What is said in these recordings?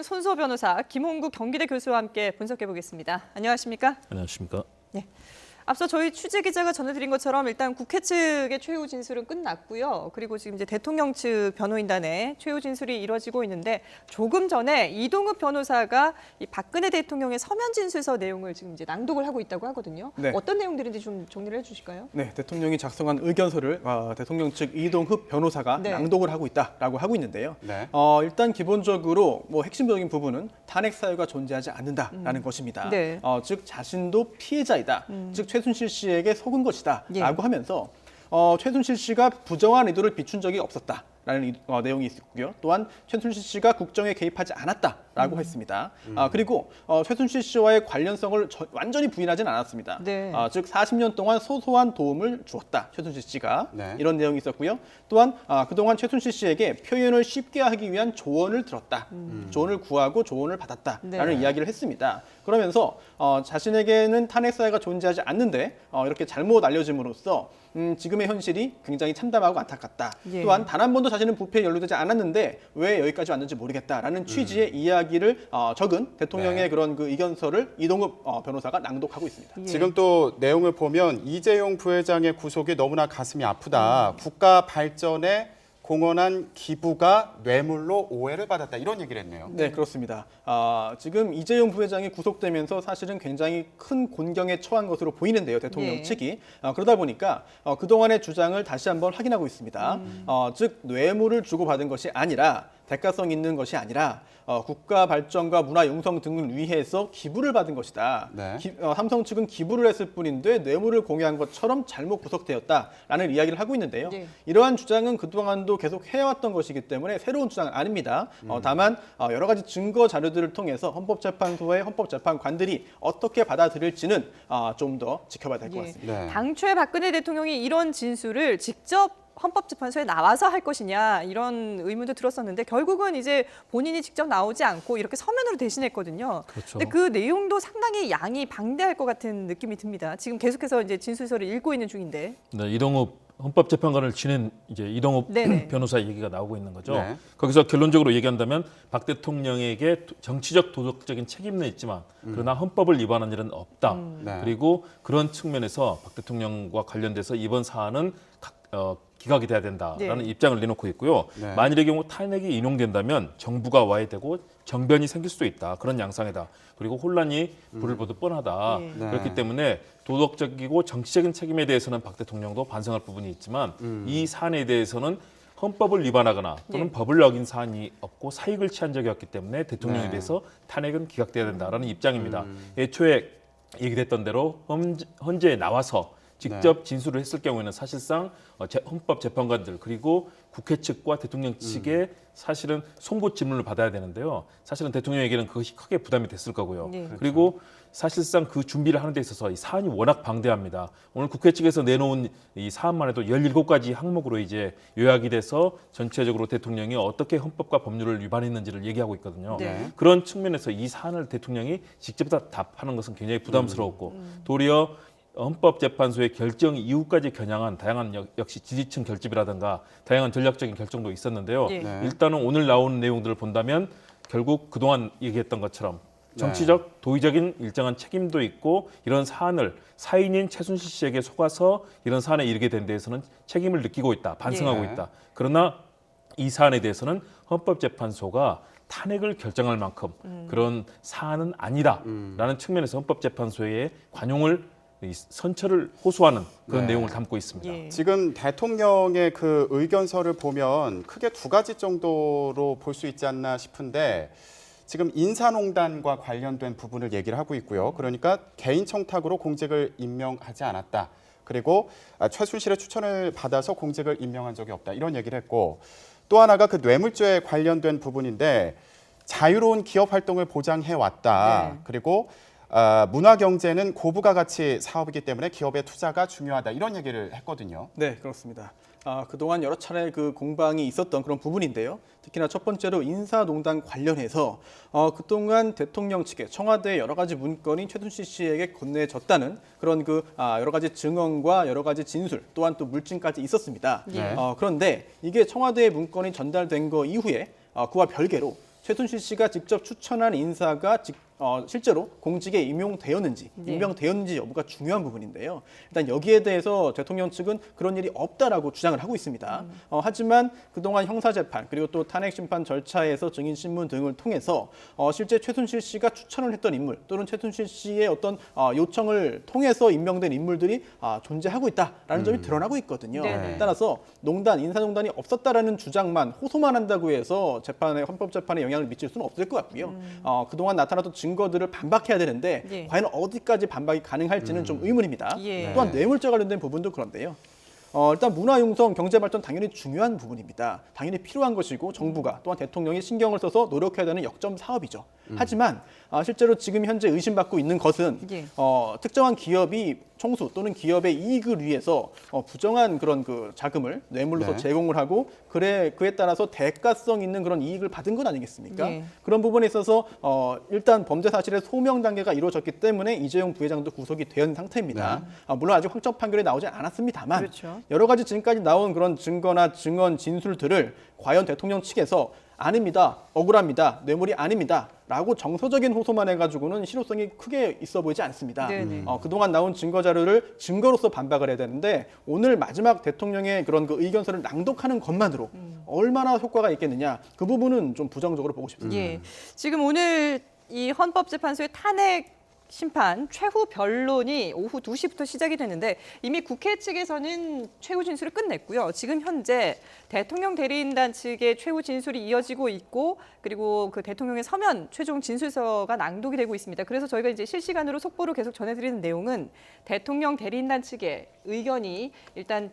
손소 변호사, 김홍국 경기대 교수와 함께 분석해 보겠습니다. 안녕하십니까? 안녕하십니까? 네. 앞서 저희 취재 기자가 전해드린 것처럼 일단 국회 측의 최후 진술은 끝났고요. 그리고 지금 이제 대통령 측 변호인단의 최후 진술이 이루어지고 있는데 조금 전에 이동욱 변호사가 이 박근혜 대통령의 서면 진술서 내용을 지금 이제 낭독을 하고 있다고 하거든요. 네. 어떤 내용들인지 좀 정리를 해주실까요? 네, 대통령이 작성한 의견서를 대통령 측 이동욱 변호사가 낭독을 하고 있다라고 하고 있는데요. 네. 일단 기본적으로 핵심적인 부분은 탄핵 사유가 존재하지 않는다라는 것입니다. 네. 즉 자신도 피해자이다. 즉 최순실 씨에게 속은 것이다라고 하면서 최순실 씨가 부정한 의도를 비춘 적이 없었다라는 내용이 있고요. 또한 최순실 씨가 국정에 개입하지 않았다라고 했습니다. 그리고 최순실 씨와의 관련성을 완전히 부인하지는 않았습니다. 네. 즉 40년 동안 소소한 도움을 주었다. 최순실 씨가 이런 내용이 있었고요. 또한 그동안 최순실 씨에게 표현을 쉽게 하기 위한 조언을 들었다. 조언을 구하고 조언을 받았다라는 이야기를 했습니다. 그러면서 자신에게는 탄핵 사유가 존재하지 않는데 이렇게 잘못 알려짐으로써 지금의 현실이 굉장히 참담하고 안타깝다. 또한 단 한 번도 자신은 부패에 연루되지 않았는데 왜 여기까지 왔는지 모르겠다라는 취지의 이야기를 적은 대통령의 그런 그 의견서를 이동욱 변호사가 낭독하고 있습니다. 지금 또 내용을 보면 이재용 부회장의 구속이 너무나 가슴이 아프다. 국가 발전에 공헌한 기부가 뇌물로 오해를 받았다. 이런 얘기를 했네요. 네, 그렇습니다. 지금 이재용 부회장이 구속되면서 사실은 굉장히 큰 곤경에 처한 것으로 보이는데요. 대통령 측이. 그러다 보니까 그동안의 주장을 다시 한번 확인하고 있습니다. 즉 뇌물을 주고받은 것이 아니라 대가성 있는 것이 아니라 국가 발전과 문화 융성 등을 위해서 기부를 받은 것이다. 네. 삼성 측은 기부를 했을 뿐인데 뇌물을 공유한 것처럼 잘못 구속되었다라는 이야기를 하고 있는데요. 이러한 주장은 그동안도 계속 해왔던 것이기 때문에 새로운 주장은 아닙니다. 다만 여러 가지 증거 자료들을 통해서 헌법재판소의 헌법재판관들이 어떻게 받아들일지는 좀 더 지켜봐야 될 것 같습니다. 당초에 박근혜 대통령이 이런 진술을 직접 헌법재판소에 나와서 할 것이냐 이런 의문도 들었었는데 결국은 이제 본인이 직접 나오지 않고 이렇게 서면으로 대신했거든요. 그렇죠. 근데 그 내용도 상당히 양이 방대할 것 같은 느낌이 듭니다. 지금 계속해서 이제 진술서를 읽고 있는 중인데. 네, 이동욱 헌법재판관을 지낸 이제 이동욱 변호사 얘기가 나오고 있는 거죠. 네. 거기서 결론적으로 얘기한다면 박 대통령에게 정치적 도덕적인 책임은 있지만 그러나 헌법을 위반한 일은 없다. 그리고 그런 측면에서 박 대통령과 관련돼서 이번 사안은 기각이 돼야 된다라는 입장을 내놓고 있고요. 만일의 경우 탄핵이 인용된다면 정부가 와야 되고 정변이 생길 수도 있다. 그런 양상이다. 그리고 혼란이 불을 보듯 뻔하다. 그렇기 때문에 도덕적이고 정치적인 책임에 대해서는 박 대통령도 반성할 부분이 있지만 이 사안에 대해서는 헌법을 위반하거나 또는 법을 어긴 사안이 없고 사익을 취한 적이 없기 때문에 대통령에 대해서 탄핵은 기각돼야 된다라는 입장입니다. 애초에 얘기됐던 대로 헌재에 나와서 직접 진술을 했을 경우에는 사실상 헌법재판관들 그리고 국회 측과 대통령 측에 사실은 송곳 질문을 받아야 되는데요. 사실은 대통령에게는 그것이 크게 부담이 됐을 거고요. 그리고 사실상 그 준비를 하는 데 있어서 이 사안이 워낙 방대합니다. 오늘 국회 측에서 내놓은 이 사안만 해도 17가지 항목으로 이제 요약이 돼서 전체적으로 대통령이 어떻게 헌법과 법률을 위반했는지를 얘기하고 있거든요. 그런 측면에서 이 사안을 대통령이 직접 답하는 것은 굉장히 부담스러웠고 도리어 헌법재판소의 결정 이후까지 겨냥한 다양한 역시 지지층 결집이라든가 다양한 전략적인 결정도 있었는데요. 일단은 오늘 나오는 내용들을 본다면 결국 그동안 얘기했던 것처럼 정치적, 도의적인 일정한 책임도 있고 이런 사안을 사인인 최순실 씨에게 속아서 이런 사안에 이르게 된 데에서는 책임을 느끼고 있다, 반성하고 있다. 그러나 이 사안에 대해서는 헌법재판소가 탄핵을 결정할 만큼 그런 사안은 아니다라는 측면에서 헌법재판소의 관용을 선처를 호소하는 그런 내용을 담고 있습니다. 지금 대통령의 그 의견서를 보면 크게 두 가지 정도로 볼 수 있지 않나 싶은데 지금 인사농단과 관련된 부분을 얘기를 하고 있고요. 그러니까 개인 청탁으로 공직을 임명하지 않았다. 그리고 최순실의 추천을 받아서 공직을 임명한 적이 없다. 이런 얘기를 했고 또 하나가 그 뇌물죄에 관련된 부분인데 자유로운 기업 활동을 보장해 왔다. 그리고 문화 경제는 고부가 가치 사업이기 때문에 기업의 투자가 중요하다. 이런 얘기를 했거든요. 네, 그렇습니다. 그동안 여러 차례 그 공방이 있었던 그런 부분인데요. 특히나 첫 번째로 인사농단 관련해서 그동안 대통령 측에 청와대 여러 가지 문건이 최순실 씨에게 건네졌다는 그런 그 여러 가지 증언과 여러 가지 진술 또한 또 물증까지 있었습니다. 그런데 이게 청와대의 문건이 전달된 거 이후에 그와 별개로 최순실 씨가 직접 추천한 인사가 실제로 공직에 임명되었는지 여부가 중요한 부분인데요. 일단 여기에 대해서 대통령 측은 그런 일이 없다라고 주장을 하고 있습니다. 하지만 그동안 형사재판 그리고 또 탄핵심판 절차에서 증인신문 등을 통해서 실제 최순실 씨가 추천을 했던 인물 또는 최순실 씨의 어떤 요청을 통해서 임명된 인물들이 존재하고 있다라는 점이 드러나고 있거든요. 따라서 인사농단이 없었다라는 주장만 호소만 한다고 해서 헌법재판에 영향을 미칠 수는 없을 것 같고요. 그동안 나타났던 증거들을 반박해야 되는데 과연 어디까지 반박이 가능할지는 좀 의문입니다. 또한 뇌물죄 관련된 부분도 그런데요. 일단 문화융성, 경제발전 당연히 중요한 부분입니다. 당연히 필요한 것이고 정부가 또한 대통령이 신경을 써서 노력해야 되는 역점 사업이죠. 하지만 실제로 지금 현재 의심받고 있는 것은 특정한 기업이 총수 또는 기업의 이익을 위해서 부정한 그런 그 자금을 뇌물로서 제공을 하고 그에 따라서 대가성 있는 그런 이익을 받은 건 아니겠습니까? 그런 부분에 있어서 일단 범죄 사실의 소명 단계가 이루어졌기 때문에 이재용 부회장도 구속이 된 상태입니다. 물론 아직 확정 판결이 나오지 않았습니다만 그렇죠. 여러 가지 지금까지 나온 그런 증거나 증언, 진술들을 과연 대통령 측에서 아닙니다, 억울합니다, 뇌물이 아닙니다 라고 정서적인 호소만 해가지고는 실효성이 크게 있어 보이지 않습니다. 그동안 나온 증거 자료를 증거로서 반박을 해야 되는데 오늘 마지막 대통령의 그런 그 의견서를 낭독하는 것만으로 얼마나 효과가 있겠느냐, 그 부분은 좀 부정적으로 보고 싶습니다. 지금 오늘 이 헌법재판소의 탄핵 심판 최후 변론이 오후 2시부터 시작이 됐는데 이미 국회 측에서는 최후 진술을 끝냈고요. 지금 현재 대통령 대리인단 측의 최후 진술이 이어지고 있고 그리고 그 대통령의 서면 최종 진술서가 낭독이 되고 있습니다. 그래서 저희가 이제 실시간으로 속보로 계속 전해드리는 내용은 대통령 대리인단 측의 의견이 일단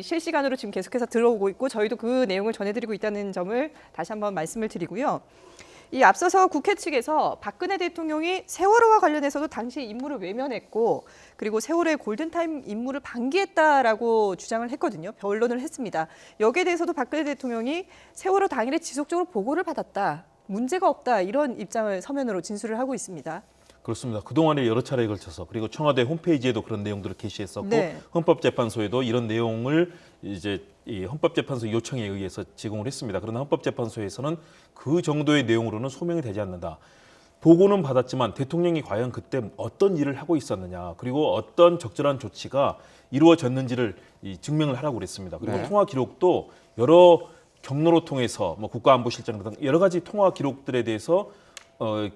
실시간으로 지금 계속해서 들어오고 있고 저희도 그 내용을 전해드리고 있다는 점을 다시 한번 말씀을 드리고요. 이 앞서서 국회 측에서 박근혜 대통령이 세월호와 관련해서도 당시 임무를 외면했고 그리고 세월호의 골든타임 임무를 방기했다라고 주장을 했거든요. 변론을 했습니다. 여기에 대해서도 박근혜 대통령이 세월호 당일에 지속적으로 보고를 받았다. 문제가 없다. 이런 입장을 서면으로 진술을 하고 있습니다. 그렇습니다. 그동안에 여러 차례에 걸쳐서 그리고 청와대 홈페이지에도 그런 내용들을 게시했었고 헌법재판소에도 이런 내용을 이제 이 헌법재판소 요청에 의해서 제공을 했습니다. 그러나 헌법재판소에서는 그 정도의 내용으로는 소명이 되지 않는다. 보고는 받았지만 대통령이 과연 그때 어떤 일을 하고 있었느냐 그리고 어떤 적절한 조치가 이루어졌는지를 증명을 하라고 그랬습니다. 그리고 통화 기록도 여러 경로로 통해서 뭐 국가안보실장 등 여러 가지 통화 기록들에 대해서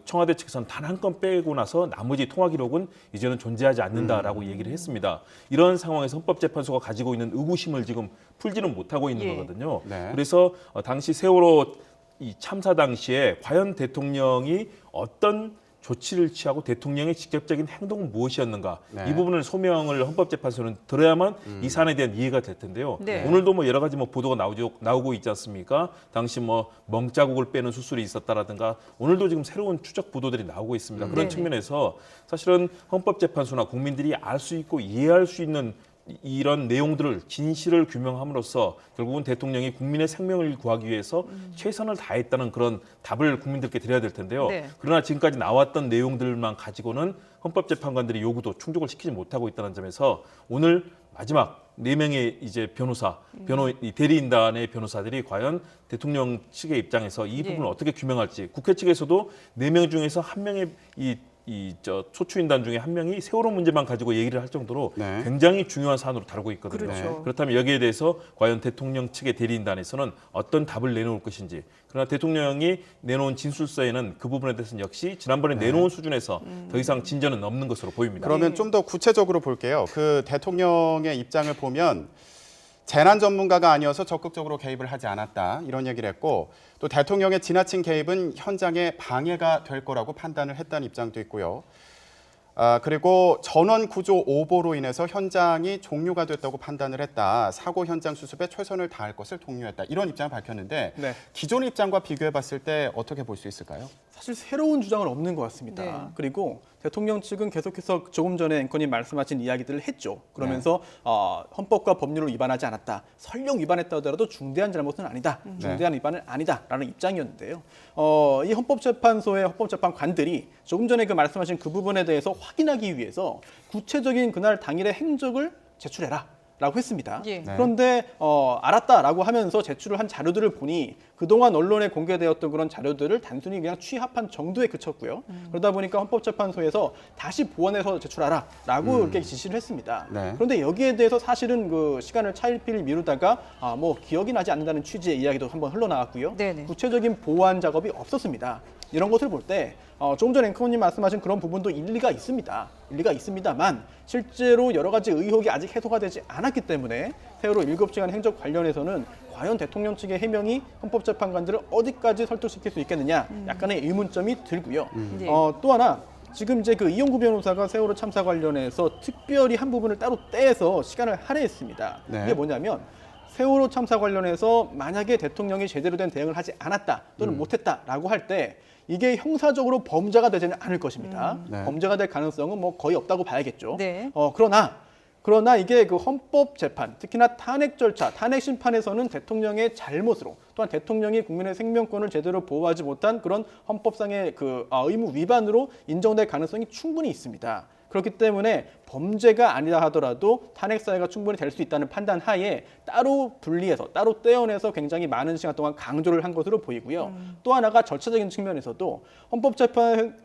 청와대 측에서는 단 한 건 빼고 나서 나머지 통화 기록은 이제는 존재하지 않는다라고 얘기를 했습니다. 이런 상황에서 헌법재판소가 가지고 있는 의구심을 지금 풀지는 못하고 있는 거거든요. 그래서 당시 세월호 이 참사 당시에 과연 대통령이 어떤 조치를 취하고 대통령의 직접적인 행동은 무엇이었는가 이 부분을 소명을 헌법재판소는 들어야만 이 사안에 대한 이해가 될 텐데요. 오늘도 뭐 여러 가지 뭐 보도가 나오고 있지 않습니까? 당시 뭐 멍자국을 빼는 수술이 있었다라든가 오늘도 지금 새로운 추적 보도들이 나오고 있습니다. 그런 측면에서 사실은 헌법재판소나 국민들이 알 수 있고 이해할 수 있는 이런 내용들을 진실을 규명함으로써 결국은 대통령이 국민의 생명을 구하기 위해서 최선을 다했다는 그런 답을 국민들께 드려야 될 텐데요. 그러나 지금까지 나왔던 내용들만 가지고는 헌법재판관들의 요구도 충족을 시키지 못하고 있다는 점에서 오늘 마지막 4명의 이제 대리인단의 변호사들이 과연 대통령 측의 입장에서 이 부분을 어떻게 규명할지 국회 측에서도 4명 중에서 한 명의 소추인단 중에 한 명이 세월호 문제만 가지고 얘기를 할 정도로 굉장히 중요한 사안으로 다루고 있거든요. 그렇다면 여기에 대해서 과연 대통령 측의 대리인단에서는 어떤 답을 내놓을 것인지 그러나 대통령이 내놓은 진술서에는 그 부분에 대해서는 역시 지난번에 내놓은 수준에서 더 이상 진전은 없는 것으로 보입니다. 그러면 좀 더 구체적으로 볼게요. 그 대통령의 입장을 보면 재난 전문가가 아니어서 적극적으로 개입을 하지 않았다 이런 얘기를 했고 또 대통령의 지나친 개입은 현장에 방해가 될 거라고 판단을 했다는 입장도 있고요. 그리고 전원 구조 오보로 인해서 현장이 종료가 됐다고 판단을 했다. 사고 현장 수습에 최선을 다할 것을 독려했다. 이런 입장을 밝혔는데 기존 입장과 비교해 봤을 때 어떻게 볼 수 있을까요? 사실 새로운 주장은 없는 것 같습니다. 그리고 대통령 측은 계속해서 조금 전에 앵커님 말씀하신 이야기들을 했죠. 그러면서 헌법과 법률을 위반하지 않았다. 설령 위반했다 하더라도 중대한 잘못은 아니다. 중대한 위반은 아니다라는 입장이었는데요. 이 헌법재판소의 헌법재판관들이 조금 전에 그 말씀하신 그 부분에 대해서 확인하기 위해서 구체적인 그날 당일의 행적을 제출해라. 라고 했습니다. 예. 그런데 알았다라고 하면서 제출을 한 자료들을 보니 그동안 언론에 공개되었던 그런 자료들을 단순히 그냥 취합한 정도에 그쳤고요. 그러다 보니까 헌법재판소에서 다시 보완해서 제출하라라고 이렇게 지시를 했습니다. 네. 그런데 여기에 대해서 사실은 그 시간을 차일피일 미루다가 뭐 기억이 나지 않는다는 취지의 이야기도 한번 흘러나왔고요. 네네. 구체적인 보완 작업이 없었습니다. 이런 것을 볼 때 조금 전 앵커님 말씀하신 그런 부분도 일리가 있습니다. 일리가 있습니다만 실제로 여러 가지 의혹이 아직 해소가 되지 않았기 때문에 세월호 7시간 행적 관련해서는 과연 대통령 측의 해명이 헌법재판관들을 어디까지 설득시킬 수 있겠느냐 약간의 의문점이 들고요. 네. 또 하나 지금 이제 그 이용구 변호사가 세월호 참사 관련해서 특별히 한 부분을 따로 떼서 시간을 할애했습니다. 네. 이게 뭐냐면 세월호 참사 관련해서 만약에 대통령이 제대로 된 대응을 하지 않았다 또는 못했다라고 할 때 이게 형사적으로 범죄가 되지는 않을 것입니다. 네. 범죄가 될 가능성은 뭐 거의 없다고 봐야겠죠. 네. 그러나 이게 그 헌법 재판, 특히나 탄핵 절차, 탄핵 심판에서는 대통령의 잘못으로 또한 대통령이 국민의 생명권을 제대로 보호하지 못한 그런 헌법상의 그 의무 위반으로 인정될 가능성이 충분히 있습니다. 그렇기 때문에 범죄가 아니다 하더라도 탄핵 사유가 충분히 될 수 있다는 판단 하에 따로 분리해서 따로 떼어내서 굉장히 많은 시간 동안 강조를 한 것으로 보이고요. 또 하나가 절차적인 측면에서도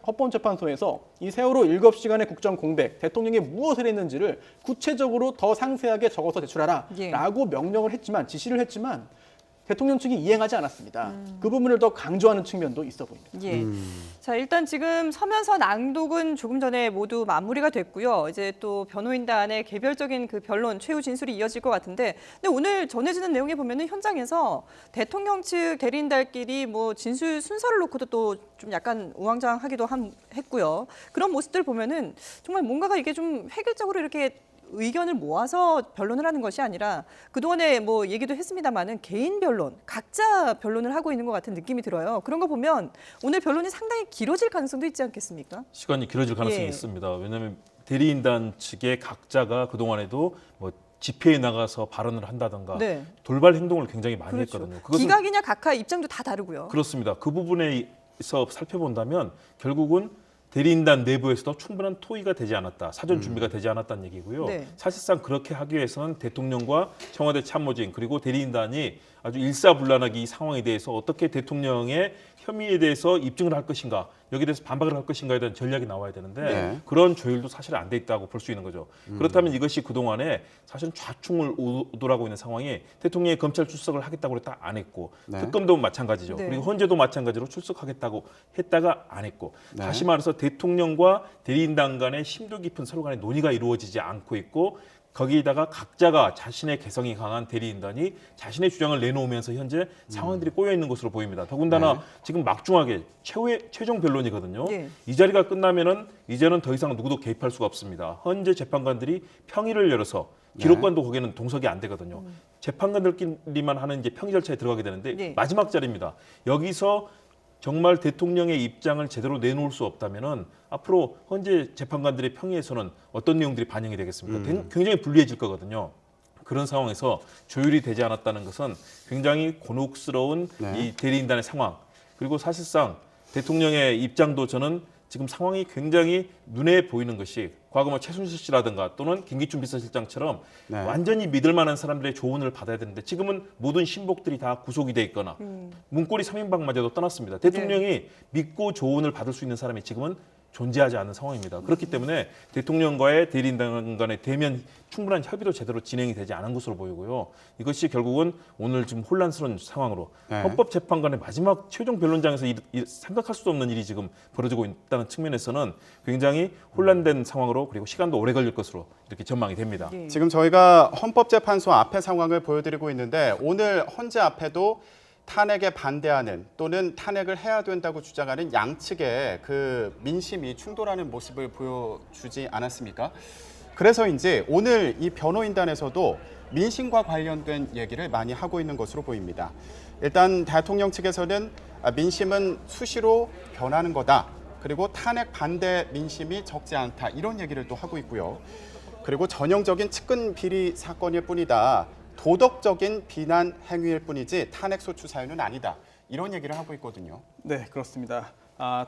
헌법재판소에서 이 세월호 7시간의 국정 공백, 대통령이 무엇을 했는지를 구체적으로 더 상세하게 적어서 제출하라라고 명령을 했지만 지시를 했지만 대통령 측이 이행하지 않았습니다. 그 부분을 더 강조하는 측면도 있어 보입니다. 예. 자, 일단 지금 서면서 낭독은 조금 전에 모두 마무리가 됐고요. 이제 또 변호인단의 개별적인 그 변론, 최후 진술이 이어질 것 같은데, 근데 오늘 전해지는 내용에 보면은 현장에서 대통령 측 대리인단끼리 뭐 진술 순서를 놓고도 또 좀 약간 우왕좌왕하기도 했고요. 그런 모습들 보면은 정말 뭔가가 이게 좀 획일적으로 이렇게 의견을 모아서 변론을 하는 것이 아니라 그동안에 뭐 얘기도 했습니다마는 개인 변론, 각자 변론을 하고 있는 것 같은 느낌이 들어요. 그런 거 보면 오늘 변론이 상당히 길어질 가능성도 있지 않겠습니까? 시간이 길어질 가능성이 예. 있습니다. 왜냐하면 대리인단 측의 각자가 그동안에도 뭐 집회에 나가서 발언을 한다든가 네. 돌발 행동을 굉장히 많이 그렇죠. 했거든요. 그것은 기각이냐 각하 입장도 다 다르고요. 그렇습니다. 그 부분에서 살펴본다면 결국은 대리인단 내부에서도 충분한 토의가 되지 않았다. 사전 준비가 되지 않았다는 얘기고요. 네. 사실상 그렇게 하기 위해서는 대통령과 청와대 참모진 그리고 대리인단이 아주 일사불란하게 이 상황에 대해서 어떻게 대통령의 혐의에 대해서 입증을 할 것인가, 여기에 대해서 반박을 할 것인가에 대한 전략이 나와야 되는데 네. 그런 조율도 사실 안 돼 있다고 볼 수 있는 거죠. 그렇다면 이것이 그동안에 사실은 좌충을 우돌하고 있는 상황이 대통령이 검찰 출석을 하겠다고 했다 안 했고 네. 특검도 마찬가지죠. 네. 그리고 헌재도 마찬가지로 출석하겠다고 했다가 안 했고 네. 다시 말해서 대통령과 대리인단 간의 심도 깊은 서로 간의 논의가 이루어지지 않고 있고 거기에다가 각자가 자신의 개성이 강한 대리인단이 자신의 주장을 내놓으면서 현재 상황들이 꼬여 있는 것으로 보입니다. 더군다나 네. 지금 막중하게 최종 변론이거든요. 네. 이 자리가 끝나면은 이제는 더 이상 누구도 개입할 수가 없습니다. 헌재 재판관들이 평의를 열어서 기록관도 거기는 동석이 안 되거든요. 재판관들끼리만 하는 이제 평의 절차에 들어가게 되는데 네. 마지막 자리입니다. 여기서 정말 대통령의 입장을 제대로 내놓을 수 없다면은 앞으로 헌재 재판관들의 평의에서는 어떤 내용들이 반영이 되겠습니까? 굉장히 불리해질 거거든요. 그런 상황에서 조율이 되지 않았다는 것은 굉장히 곤혹스러운 네. 이 대리인단의 상황 그리고 사실상 대통령의 입장도 저는 지금 상황이 굉장히 눈에 보이는 것이 과거 뭐 최순실 씨라든가 또는 김기춘 비서실장처럼 네. 완전히 믿을 만한 사람들의 조언을 받아야 되는데 지금은 모든 신복들이 다 구속이 돼 있거나 문고리 3인방마저도 떠났습니다. 대통령이 믿고 조언을 받을 수 있는 사람이 지금은 존재하지 않는 상황입니다. 그렇기 때문에 대통령과의 대리인단 간의 대면 충분한 협의도 제대로 진행이 되지 않은 것으로 보이고요. 이것이 결국은 오늘 좀 혼란스러운 상황으로 네. 헌법재판관의 마지막 최종 변론장에서 생각할 수도 없는 일이 지금 벌어지고 있다는 측면에서는 굉장히 혼란된 상황으로 그리고 시간도 오래 걸릴 것으로 이렇게 전망이 됩니다. 예. 지금 저희가 헌법재판소 앞의 상황을 보여드리고 있는데 오늘 헌재 앞에도 탄핵에 반대하는 또는 탄핵을 해야 된다고 주장하는 양측의 그 민심이 충돌하는 모습을 보여주지 않았습니까? 그래서인지 오늘 이 변호인단에서도 민심과 관련된 얘기를 많이 하고 있는 것으로 보입니다. 일단 대통령 측에서는 민심은 수시로 변하는 거다. 그리고 탄핵 반대 민심이 적지 않다. 이런 얘기를 또 하고 있고요. 그리고 전형적인 측근 비리 사건일 뿐이다. 도덕적인 비난 행위일 뿐이지 탄핵 소추 사유는 아니다. 이런 얘기를 하고 있거든요. 네, 그렇습니다.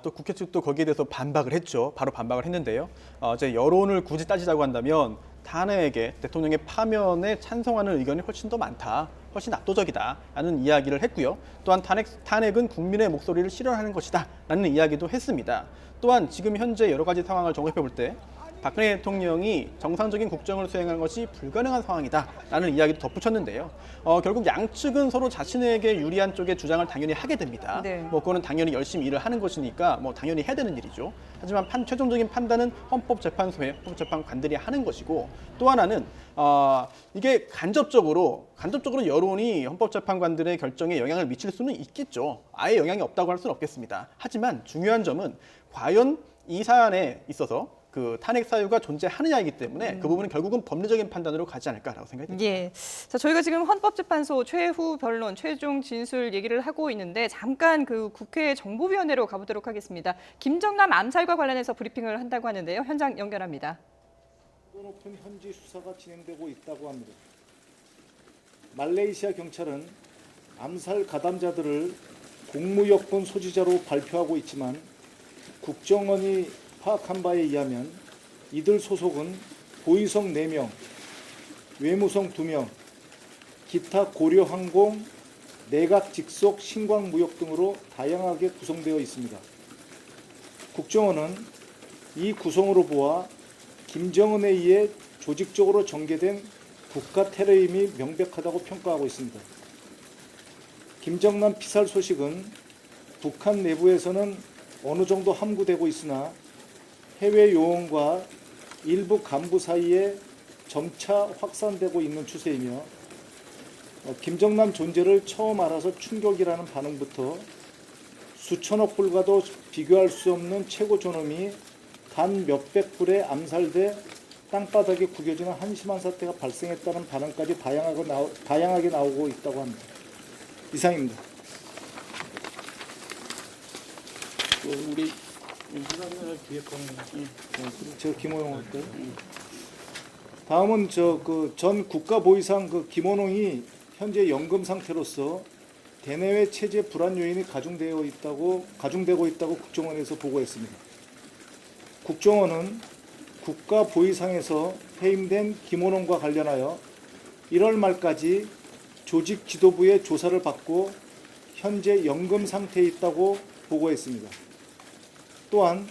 또 국회 측도 거기에 대해서 반박을 했죠. 바로 반박을 했는데요. 이제 여론을 굳이 따지자고 한다면 탄핵에 대통령의 파면에 찬성하는 의견이 훨씬 더 많다. 훨씬 압도적이다라는 이야기를 했고요. 또한 탄핵은 국민의 목소리를 실현하는 것이다라는 이야기도 했습니다. 또한 지금 현재 여러 가지 상황을 종합해 볼 때 박근혜 대통령이 정상적인 국정을 수행하는 것이 불가능한 상황이다라는 이야기도 덧붙였는데요. 결국 양측은 서로 자신에게 유리한 쪽의 주장을 당연히 하게 됩니다. 네. 그거는 당연히 열심히 일을 하는 것이니까 당연히 해야 되는 일이죠. 하지만 최종적인 판단은 헌법재판소의 헌법재판관들이 하는 것이고, 또 하나는 이게 간접적으로 여론이 헌법재판관들의 결정에 영향을 미칠 수는 있겠죠. 아예 영향이 없다고 할 수는 없겠습니다. 하지만 중요한 점은 과연 이 사안에 있어서 그 탄핵 사유가 존재하느냐이기 때문에 그 부분은 결국은 법리적인 판단으로 가지 않을까라고 생각이 듭니다. 예. 자, 저희가 지금 헌법재판소 최후 변론, 최종 진술 얘기를 하고 있는데 잠깐 그 국회 정보위원회로 가보도록 하겠습니다. 김정남 암살과 관련해서 브리핑을 한다고 하는데요. 현장 연결합니다. 높은 현지 수사가 진행되고 있다고 합니다. 말레이시아 경찰은 암살 가담자들을 공무여권 소지자로 발표하고 있지만 국정원이 파악한 바에 의하면 이들 소속은 고위성 4명, 외무성 2명, 기타 고려항공, 내각 직속 신광무역 등으로 다양하게 구성되어 있습니다. 국정원은 이 구성으로 보아 김정은에 의해 조직적으로 전개된 국가 테러임이 명백하다고 평가하고 있습니다. 김정남 피살 소식은 북한 내부에서는 어느 정도 함구되고 있으나 해외 요원과 일부 간부 사이에 점차 확산되고 있는 추세이며 김정남 존재를 처음 알아서 충격이라는 반응부터 수천억 불과도 비교할 수 없는 최고 존엄이 단 몇백 불에 암살돼 땅바닥에 구겨지는 한심한 사태가 발생했다는 반응까지 다양하게 나오고 있다고 합니다. 이상입니다. 우리 저 김호용 할까요? 다음은 전 국가보위상 김원홍이 현재 연금 상태로서 대내외 체제 불안 요인이 가중되고 있다고 국정원에서 보고했습니다. 국정원은 국가보위상에서 해임된 김원홍과 관련하여 1월 말까지 조직 지도부의 조사를 받고 현재 연금 상태에 있다고 보고했습니다. 또한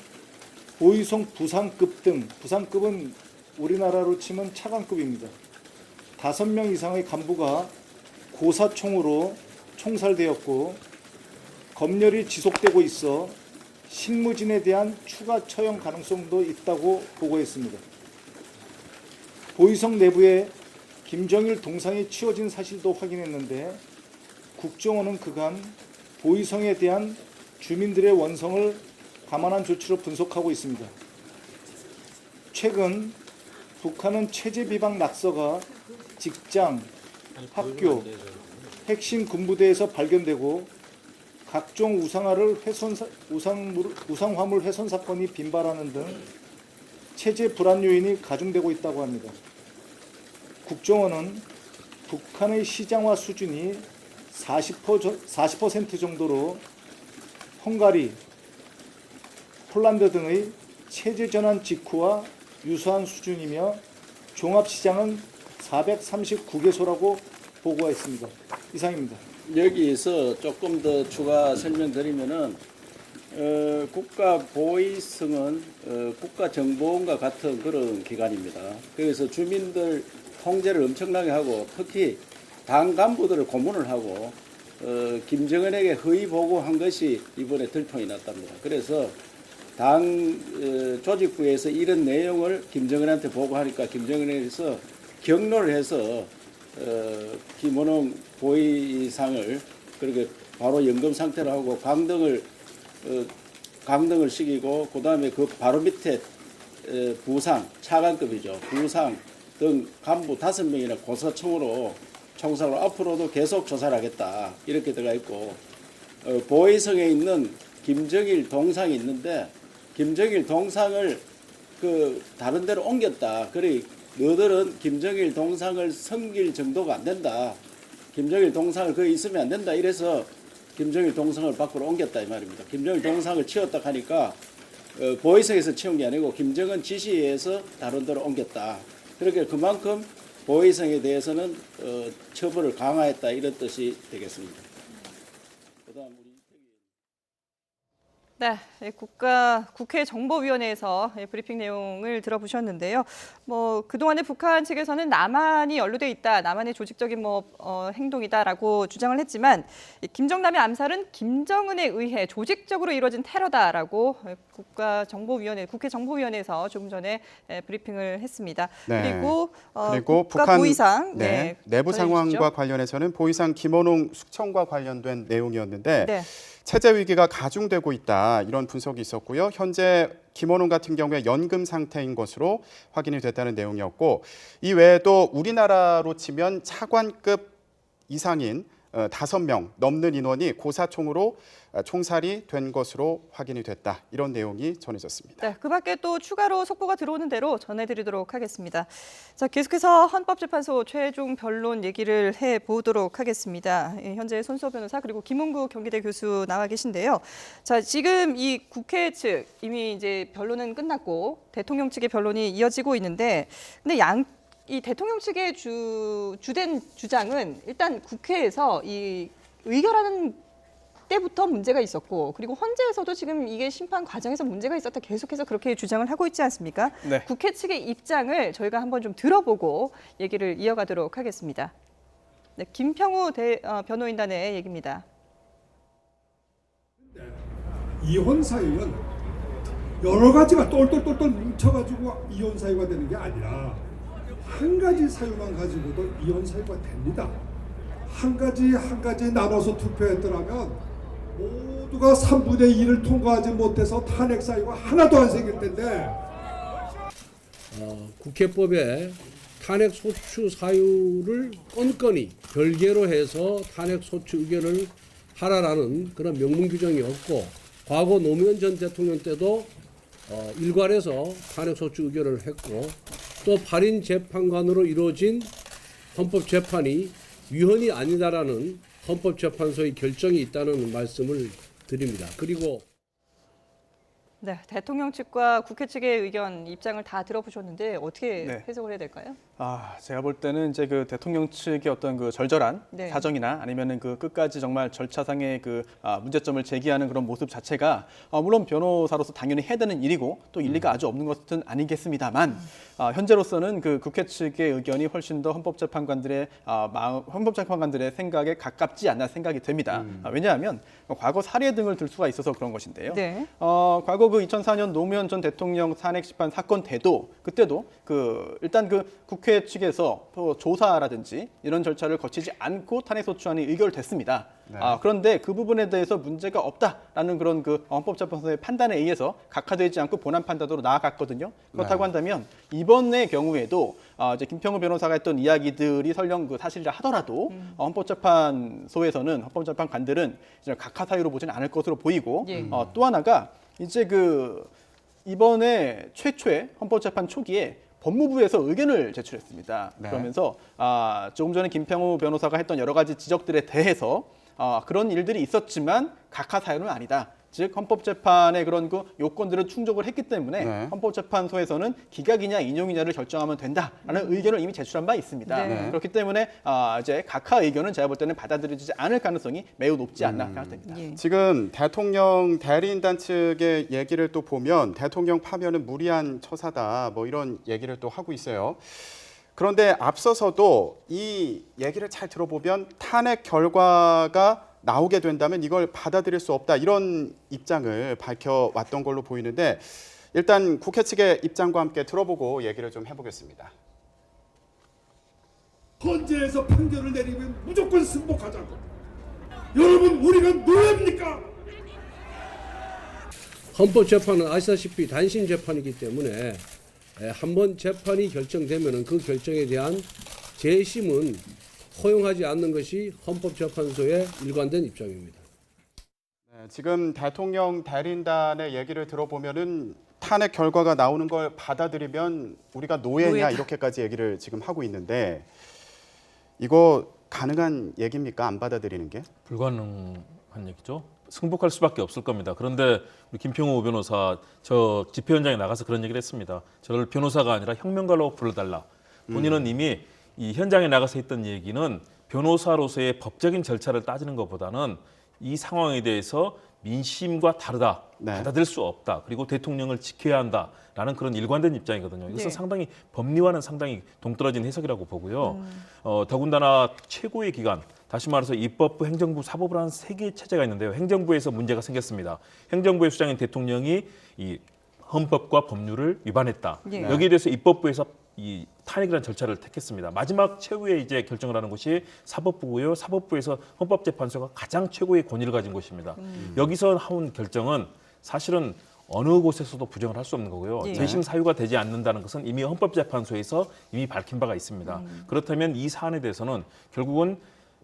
보위성 부상급 등, 부상급은 우리나라로 치면 차관급입니다. 5명 이상의 간부가 고사총으로 총살되었고 검열이 지속되고 있어 실무진에 대한 추가 처형 가능성도 있다고 보고했습니다. 보위성 내부에 김정일 동상이 치워진 사실도 확인했는데 국정원은 그간 보위성에 대한 주민들의 원성을 감안한 조치로 분석하고 있습니다. 최근 북한은 체제 비방 낙서가 직장, 학교, 핵심 군부대에서 발견되고 각종 우상화물 훼손 사건이 빈발하는 등 체제 불안 요인이 가중되고 있다고 합니다. 국정원은 북한의 시장화 수준이 40% 정도로 헝가리, 폴란드 등의 체제 전환 직후와 유사한 수준이며 종합시장은 439개소라고 보고했습니다. 이상입니다. 여기서 조금 더 추가 설명드리면은 국가보위성은 국가정보원과 같은 그런 기관입니다. 그래서 주민들 통제를 엄청나게 하고 특히 당 간부들을 고문을 하고 김정은에게 허위 보고한 것이 이번에 들통이 났답니다. 그래서 당 조직부에서 이런 내용을 김정은한테 보고하니까 김정은에서 격노를 해서 김원홍 보위상을 그렇게 바로 연금 상태로 하고 강등을 시키고 그다음에 그 바로 밑에 부상 차관급이죠. 부상 등 간부 5명이나 고사총으로 총살로 앞으로도 계속 조사를 하겠다 이렇게 들어가 있고 보위성에 있는 김정일 동상이 있는데 김정일 동상을 다른 데로 옮겼다. 그래 너들은 김정일 동상을 섬길 정도가 안 된다. 김정일 동상을 거기 있으면 안 된다. 이래서 김정일 동상을 밖으로 옮겼다 이 말입니다. 김정일 동상을 치웠다 하니까 보위성에서 치운 게 아니고 김정은 지시에서 다른 데로 옮겼다. 그렇게 그만큼 보호위생에 대해서는 처벌을 강화했다 이런 뜻이 되겠습니다. 그다음 우리 네, 국회 정보위원회에서 브리핑 내용을 들어보셨는데요. 그동안에 북한 측에서는 남한이 연루돼 있다, 남한의 조직적인 행동이다라고 주장을 했지만 김정남의 암살은 김정은에 의해 조직적으로 이루어진 테러다라고 국회 정보위원회에서 조금 전에 브리핑을 했습니다. 네. 그리고 북한 보위상 내부 상황과 관련해서는 보위상 김원웅 숙청과 관련된 내용이었는데. 네. 체제 위기가 가중되고 있다 이런 분석이 있었고요. 현재 김원웅 같은 경우에 연금 상태인 것으로 확인이 됐다는 내용이었고 이 외에도 우리나라로 치면 차관급 이상인 5명 넘는 인원이 고사총으로 총살이 된 것으로 확인이 됐다. 이런 내용이 전해졌습니다. 네, 그 밖에 또 추가로 속보가 들어오는 대로 전해드리도록 하겠습니다. 자, 계속해서 헌법재판소 최종 변론 얘기를 해보도록 하겠습니다. 현재 손수호 변호사 그리고 김웅구 경기대 교수 나와 계신데요. 자, 지금 이 국회 측 이미 이제 변론은 끝났고 대통령 측의 변론이 이어지고 있는데 근데 이 대통령 측의 주된 주장은 일단 국회에서 이 의결하는 때부터 문제가 있었고 그리고 헌재에서도 지금 이게 심판 과정에서 문제가 있었다 계속해서 그렇게 주장을 하고 있지 않습니까? 네. 국회 측의 입장을 저희가 한번 좀 들어보고 얘기를 이어가도록 하겠습니다. 네, 김평우 변호인단의 얘기입니다. 이혼 사유는 여러 가지가 똘똘똘똘 뭉쳐가지고 이혼 사유가 되는 게 아니라 한 가지 사유만 가지고도 이혼 사유가 됩니다. 한 가지 나눠서 투표했더라면 모두가 3분의 2를 통과하지 못해서 탄핵 사유가 하나도 안 생길 텐데 국회법에 탄핵 소추 사유를 건건히 별개로 해서 탄핵 소추 의결을 하라라는 그런 명문 규정이 없고 과거 노무현 전 대통령 때도 일괄해서 탄핵 소추 의결을 했고 또 8인 재판관으로 이루어진 헌법재판이 위헌이 아니다라는 헌법재판소의 결정이 있다는 말씀을 드립니다. 그리고 네, 대통령 측과 국회 측의 의견, 입장을 다 들어보셨는데 어떻게 네. 해석을 해야 될까요? 제가 볼 때는 이제 그 대통령 측의 어떤 그 절절한 네. 사정이나 아니면은 그 끝까지 정말 절차상의 그 문제점을 제기하는 그런 모습 자체가 물론 변호사로서 당연히 해야 되는 일이고 또 일리가 아주 없는 것은 아니겠습니다만 현재로서는 그 국회 측의 의견이 훨씬 더 헌법재판관들의 헌법재판관들의 생각에 가깝지 않나 생각이 됩니다. 왜냐하면 과거 사례 등을 들 수가 있어서 그런 것인데요. 네. 과거 그 2004년 노무현 전 대통령 탄핵 심판 사건 때도 그때도 일단 국회 측에서 조사라든지 이런 절차를 거치지 않고 탄핵 소추안이 의결됐습니다. 네. 그런데 그 부분에 대해서 문제가 없다라는 그런 헌법재판소의 판단에 의해서 각하되지 않고 본안 판단으로 나아갔거든요. 그렇다고 한다면 이번의 경우에도 이제 김평우 변호사가 했던 이야기들이 설령 사실이라 하더라도 헌법재판소에서는 헌법재판관들은 이제 각하 사유로 보지는 않을 것으로 보이고 예. 또 하나가 이제 이번에 최초의 헌법재판 초기에 법무부에서 의견을 제출했습니다. 네. 그러면서 조금 전에 김평우 변호사가 했던 여러 가지 지적들에 대해서 그런 일들이 있었지만 각하 사유는 아니다. 즉 헌법재판의 그런 요건들을 충족을 했기 때문에 네. 헌법재판소에서는 기각이냐 인용이냐를 결정하면 된다라는 의견을 이미 제출한 바 있습니다. 네. 그렇기 때문에 이제 각하 의견은 제가 볼 때는 받아들여지지 않을 가능성이 매우 높지 않나 생각됩니다. 예. 지금 대통령 대리인단 측의 얘기를 또 보면 대통령 파면은 무리한 처사다 뭐 이런 얘기를 또 하고 있어요. 그런데 앞서서도 이 얘기를 잘 들어보면 탄핵 결과가 나오게 된다면 이걸 받아들일 수 없다 이런 입장을 밝혀왔던 걸로 보이는데 일단 국회 측의 입장과 함께 들어보고 얘기를 좀 해보겠습니다. 헌재에서 판결을 내리면 무조건 승복하자고. 여러분 우리가 노예입니까? 헌법재판은 아시다시피 단심 재판이기 때문에 한번 재판이 결정되면 그 결정에 대한 재심은 허용하지 않는 것이 헌법재판소의 일관된 입장입니다. 네, 지금 대통령 대리인단의 얘기를 들어보면은 탄핵 결과가 나오는 걸 받아들이면 우리가 노예냐 이렇게까지 얘기를 지금 하고 있는데 이거 가능한 얘기입니까? 안 받아들이는 게? 불가능한 얘기죠. 승복할 수밖에 없을 겁니다. 그런데 우리 김평우 변호사 저 집회 현장에 나가서 그런 얘기를 했습니다. 저를 변호사가 아니라 혁명가로 불러달라. 본인은 이미 이 현장에 나가서 했던 얘기는 변호사로서의 법적인 절차를 따지는 것보다는 이 상황에 대해서 민심과 다르다, 네. 받아들일 수 없다, 그리고 대통령을 지켜야 한다라는 그런 일관된 입장이거든요. 이것은 상당히 법리와는 상당히 동떨어진 해석이라고 보고요. 더군다나 최고의 기관, 다시 말해서 입법부, 행정부, 사법부라는 세 개의 체제가 있는데요. 행정부에서 문제가 생겼습니다. 행정부의 수장인 대통령이 이 헌법과 법률을 위반했다. 여기에 대해서 입법부에서 이 탄핵이라는 절차를 택했습니다. 마지막 최후의 이제 결정을 하는 곳이 사법부고요. 사법부에서 헌법재판소가 가장 최고의 권위를 가진 곳입니다. 여기서 나온 결정은 사실은 어느 곳에서도 부정을 할 수 없는 거고요. 재심 사유가 되지 않는다는 것은 이미 헌법재판소에서 이미 밝힌 바가 있습니다. 그렇다면 이 사안에 대해서는 결국은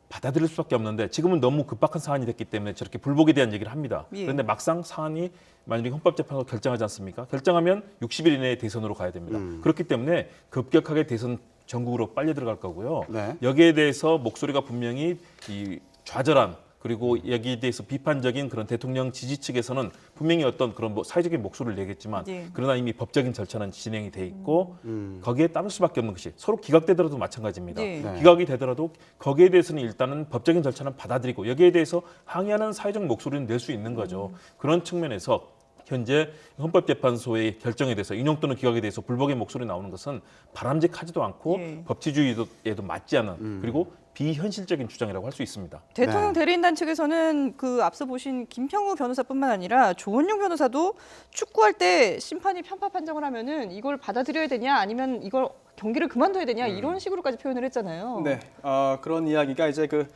받아들일 수밖에 없는데 지금은 너무 급박한 사안이 됐기 때문에 저렇게 불복에 대한 얘기를 합니다. 그런데 막상 사안이 만약에 헌법재판소가 결정하지 않습니까? 결정하면 60일 이내에 대선으로 가야 됩니다. 그렇기 때문에 급격하게 대선 전국으로 빨려 들어갈 거고요. 네. 여기에 대해서 목소리가 분명히 이 좌절한 그리고 여기에 대해서 비판적인 그런 대통령 지지 측에서는 분명히 어떤 그런 사회적인 목소리를 내겠지만 그러나 이미 법적인 절차는 진행이 돼 있고 거기에 따를 수밖에 없는 것이 서로 기각되더라도 마찬가지입니다. 기각이 되더라도 거기에 대해서는 일단은 법적인 절차는 받아들이고 여기에 대해서 항의하는 사회적 목소리는 낼 수 있는 거죠. 그런 측면에서 현재 헌법재판소의 결정에 대해서 인용 또는 기각에 대해서 불복의 목소리 나오는 것은 바람직하지도 않고 법치주의에도 맞지 않은 그리고 비현실적인 주장이라고 할 수 있습니다. 대통령 대리인단 측에서는 그 앞서 보신 김평우 변호사뿐만 아니라 조원용 변호사도 축구할 때 심판이 편파 판정을 하면은 이걸 받아들여야 되냐 아니면 이걸 경기를 그만둬야 되냐 이런 식으로까지 표현을 했잖아요. 네, 그런 이야기가 이제 그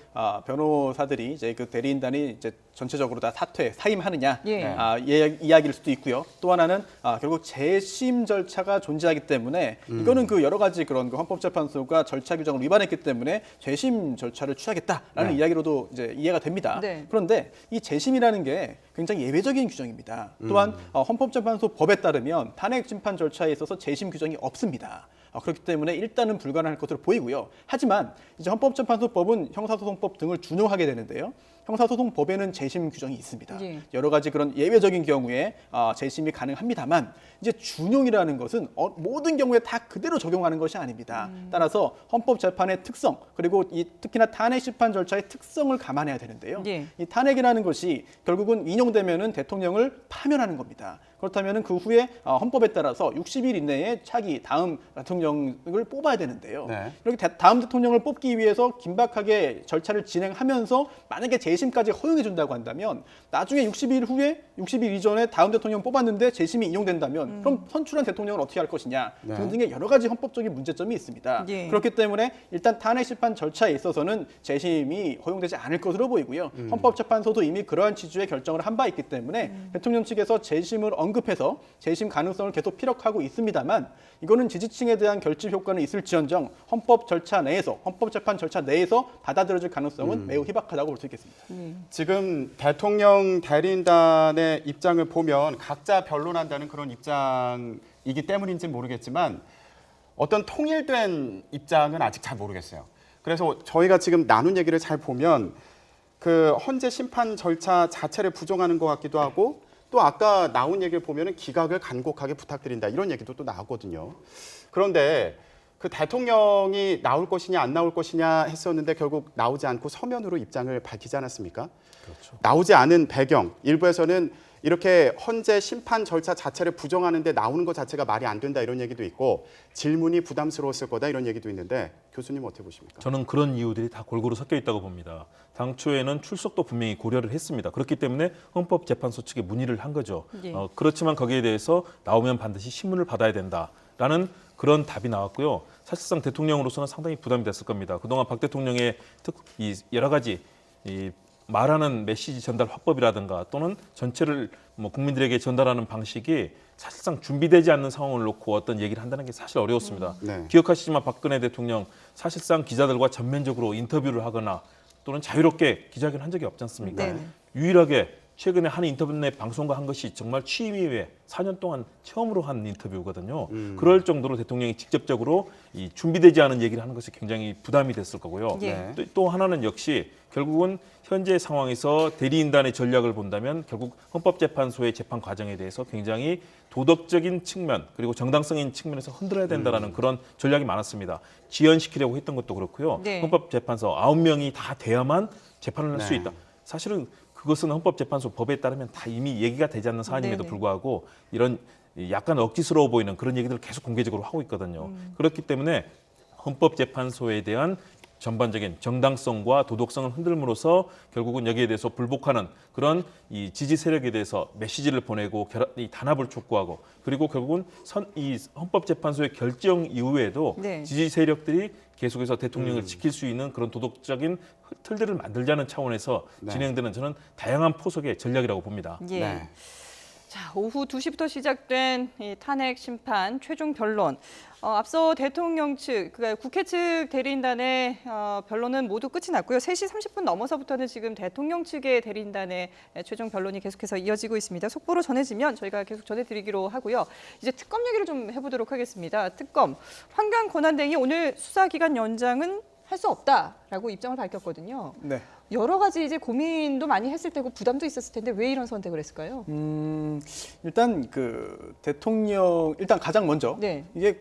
변호사들이 이제 그 대리인단이 이제 전체적으로 다 사임하느냐 이야기일 수도 있고요. 또 하나는 결국 재심 절차가 존재하기 때문에 이거는 그 여러 가지 그런 그 헌법재판소가 절차 규정을 위반했기 때문에 재심 절차를 취하겠다라는 이야기로도 이제 이해가 됩니다. 그런데 이 재심이라는 게 굉장히 예외적인 규정입니다. 또한 헌법재판소 법에 따르면 탄핵 심판 절차에 있어서 재심 규정이 없습니다. 그렇기 때문에 일단은 불가능할 것으로 보이고요. 하지만 이제 헌법재판소법은 형사소송법 등을 준용하게 되는데요. 형사소송법에는 재심 규정이 있습니다. 여러 가지 그런 예외적인 경우에 재심이 가능합니다만 이제 준용이라는 것은 모든 경우에 다 그대로 적용하는 것이 아닙니다. 따라서 헌법재판의 특성 그리고 특히나 탄핵 심판 절차의 특성을 감안해야 되는데요. 이 탄핵이라는 것이 결국은 인용되면은 대통령을 파면하는 겁니다. 그렇다면 그 후에 헌법에 따라서 60일 이내에 차기 다음 대통령을 뽑아야 되는데요. 이렇게 다음 대통령을 뽑기 위해서 긴박하게 절차를 진행하면서 만약에 재심까지 허용해 준다고 한다면 나중에 60일 후에 60일 이전에 다음 대통령 뽑았는데 재심이 인용된다면 그럼 선출한 대통령을 어떻게 할 것이냐 등등의 여러 가지 헌법적인 문제점이 있습니다. 그렇기 때문에 일단 탄핵 심판 절차에 있어서는 재심이 허용되지 않을 것으로 보이고요. 헌법재판소도 이미 그러한 취지의 결정을 한 바 있기 때문에 대통령 측에서 재심을 언급해서 재심 가능성을 계속 피력하고 있습니다만 이거는 지지층에 대한 결집 효과는 있을지언정 헌법재판 절차 내에서 받아들여질 가능성은 매우 희박하다고 볼 수 있겠습니다. 지금 대통령 대리인단의 입장을 보면 각자 변론한다는 그런 입장이기 때문인지는 모르겠지만 어떤 통일된 입장은 아직 잘 모르겠어요. 그래서 저희가 지금 나눈 얘기를 잘 보면 그 헌재 심판 절차 자체를 부정하는 것 같기도 하고 또 아까 나온 얘기를 보면은 기각을 간곡하게 부탁드린다 이런 얘기도 또 나왔거든요. 그런데 그 대통령이 나올 것이냐 안 나올 것이냐 했었는데 결국 나오지 않고 서면으로 입장을 밝히지 않았습니까? 그렇죠. 나오지 않은 배경 일부에서는 이렇게 헌재 심판 절차 자체를 부정하는데 나오는 것 자체가 말이 안 된다 이런 얘기도 있고 질문이 부담스러웠을 거다 이런 얘기도 있는데 교수님 어떻게 보십니까? 저는 그런 이유들이 다 골고루 섞여 있다고 봅니다. 당초에는 출석도 분명히 고려를 했습니다. 그렇기 때문에 헌법재판소 측에 문의를 한 거죠. 그렇지만 거기에 대해서 나오면 반드시 신문을 받아야 된다라는 그런 답이 나왔고요. 사실상 대통령으로서는 상당히 부담이 됐을 겁니다. 그동안 박 대통령의 이 여러 가지 말하는 메시지 전달 화법이라든가 또는 전체를 국민들에게 전달하는 방식이 사실상 준비되지 않는 상황을 놓고 어떤 얘기를 한다는 게 사실 어려웠습니다. 기억하시지만 박근혜 대통령 사실상 기자들과 전면적으로 인터뷰를 하거나 또는 자유롭게 기자회견을 한 적이 없지 않습니까? 유일하게 최근에 한 인터넷 방송과 한 것이 정말 취임 이후에 4년 동안 처음으로 한 인터뷰거든요. 그럴 정도로 대통령이 직접적으로 이 준비되지 않은 얘기를 하는 것이 굉장히 부담이 됐을 거고요. 예. 또 하나는 역시 결국은 현재 상황에서 대리인단의 전략을 본다면 결국 헌법재판소의 재판 과정에 대해서 굉장히 도덕적인 측면 그리고 정당성인 측면에서 흔들어야 된다라는 그런 전략이 많았습니다. 지연시키려고 했던 것도 그렇고요. 네. 헌법재판소 9명이 다 돼야만 재판을 할 수 네. 있다. 사실은 그것은 헌법재판소 법에 따르면 다 이미 얘기가 되지 않는 사안임에도 네네. 불구하고 이런 약간 억지스러워 보이는 그런 얘기들을 계속 공개적으로 하고 있거든요. 그렇기 때문에 헌법재판소에 대한 전반적인 정당성과 도덕성을 흔들므로써 결국은 여기에 대해서 불복하는 그런 이 지지 세력에 대해서 메시지를 보내고 이 단합을 촉구하고 그리고 결국은 이 헌법재판소의 결정 이후에도 네. 지지 세력들이 계속해서 대통령을 지킬 수 있는 그런 도덕적인 틀들을 만들자는 차원에서 진행되는 저는 다양한 포석의 전략이라고 봅니다. 예. 네. 자, 오후 2시부터 시작된 이 탄핵 심판 최종 변론. 앞서 대통령 측, 그러니까 국회 측 대리인단의 변론은 모두 끝이 났고요. 3시 30분 넘어서부터는 지금 대통령 측의 대리인단의 최종 변론이 계속해서 이어지고 있습니다. 속보로 전해지면 저희가 계속 전해드리기로 하고요. 이제 특검 얘기를 좀 해보도록 하겠습니다. 특검, 황교안 권한대행이 오늘 수사기간 연장은 할 수 없다라고 입장을 밝혔거든요. 네. 여러 가지 이제 고민도 많이 했을 테고 부담도 있었을 텐데 왜 이런 선택을 했을까요? 일단 그 대통령 일단 가장 먼저 네. 이게